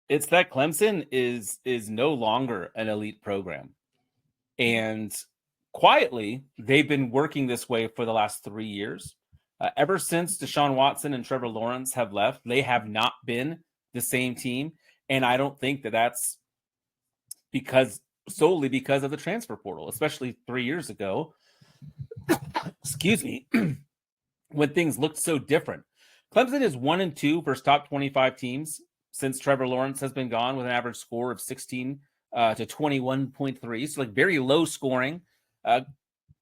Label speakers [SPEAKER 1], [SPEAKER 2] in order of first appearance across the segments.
[SPEAKER 1] It's that Clemson is no longer an elite program. And quietly, they've been working this way for the last 3 years. Ever since Deshaun Watson and Trevor Lawrence have left, they have not been the same team. And I don't think that that's solely because of the transfer portal, especially 3 years ago. Excuse me. When things looked so different. Clemson is 1-2 versus top 25 teams since Trevor Lawrence has been gone, with an average score of 16 to 21.3. So, like, very low scoring.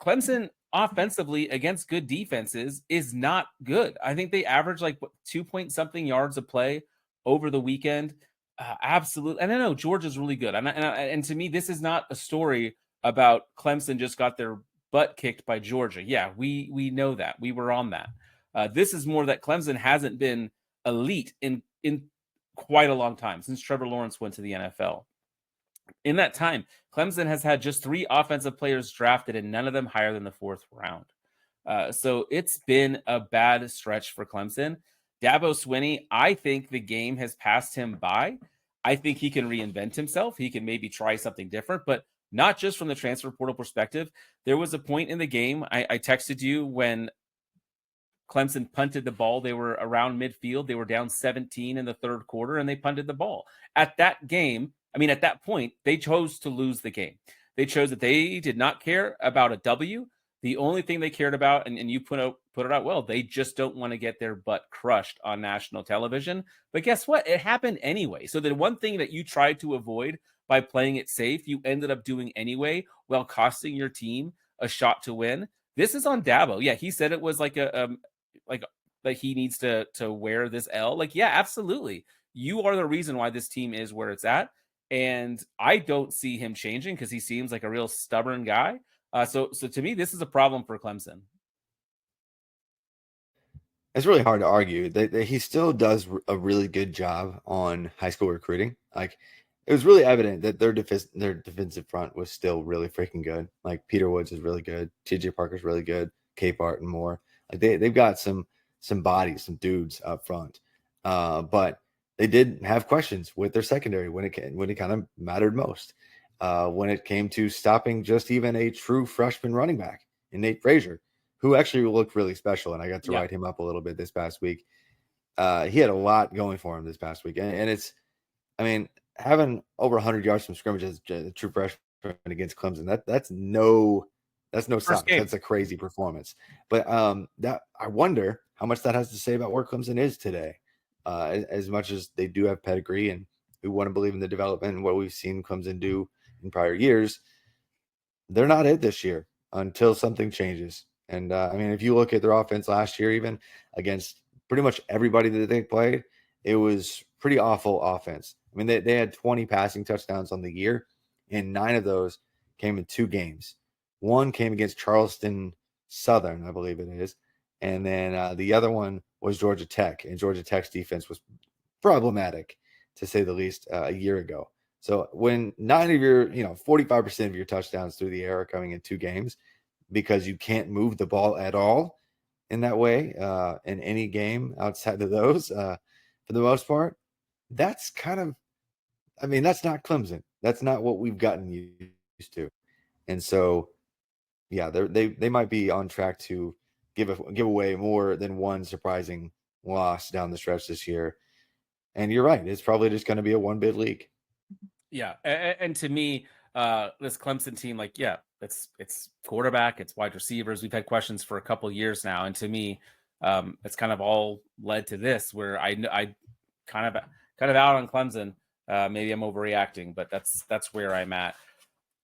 [SPEAKER 1] Clemson offensively against good defenses is not good. I think they average like 2 something yards a play over the weekend. Absolutely. And I know Georgia's really good. And to me, this is not a story about Clemson just got their butt kicked by Georgia. Yeah, we know that. We were on that. This is more that Clemson hasn't been elite in quite a long time, since Trevor Lawrence went to the NFL. In that time, Clemson has had just 3 offensive players drafted, and none of them higher than the 4th round. So it's been a bad stretch for Clemson. Dabo Swinney, I think the game has passed him by. I think he can reinvent himself. He can maybe try something different, but not just from the transfer portal perspective. There was a point in the game, I texted you, when Clemson punted the ball. They were around midfield. They were down 17 in the 3rd quarter, and they punted the ball. At that point, they chose to lose the game. They chose that they did not care about a W. The only thing they cared about, and you put it out well, they just don't want to get their butt crushed on national television. But guess what? It happened anyway. So the one thing that you tried to avoid by playing it safe, you ended up doing anyway, while costing your team a shot to win. This is on Dabo. Yeah, he said it was like like he needs to wear this L. Like, yeah, absolutely. You are the reason why this team is where it's at. And I don't see him changing, because he seems like a real stubborn guy. So to me, this is a problem for Clemson.
[SPEAKER 2] It's really hard to argue that he still does a really good job on high school recruiting. Like, it was really evident that their defensive front was still really freaking good. Like, Peter Woods is really good, TJ Parker's really good, Capehart and more. Like, they've got some bodies, some dudes up front. But they did have questions with their secondary when it kind of mattered most. When it came to stopping just even a true freshman running back in Nate Frazier, who actually looked really special, and I got to write him up a little bit this past week. He had a lot going for him this past week, and it's, I mean, having over 100 yards from scrimmage as a true freshman against Clemson, that's no slouch. That's a crazy performance. But that, I wonder how much that has to say about where Clemson is today. As much as they do have pedigree, and we want to believe in the development and what we've seen Clemson do in prior years, they're not it this year until something changes. And I mean, if you look at their offense last year, even against pretty much everybody that they played, it was pretty awful offense. I mean, they had 20 passing touchdowns on the year, and 9 of those came in 2 games. One came against Charleston Southern, I believe it is. And then the other one was Georgia Tech, and Georgia Tech's defense was problematic, to say the least, a year ago. So when 9 of your, 45% of your touchdowns through the air are coming in 2 games, because you can't move the ball at all in that way in any game outside of those, for the most part, that's kind of, I mean, that's not Clemson. That's not what we've gotten used to. And so, yeah, they might be on track to give away more than one surprising loss down the stretch this year. And you're right. It's probably just going to be a 1-bid league.
[SPEAKER 1] Yeah. And to me, this Clemson team, like, yeah, it's quarterback, it's wide receivers. We've had questions for a couple years now. And to me, it's kind of all led to this, where I kind of out on Clemson. Maybe I'm overreacting, but that's where I'm at.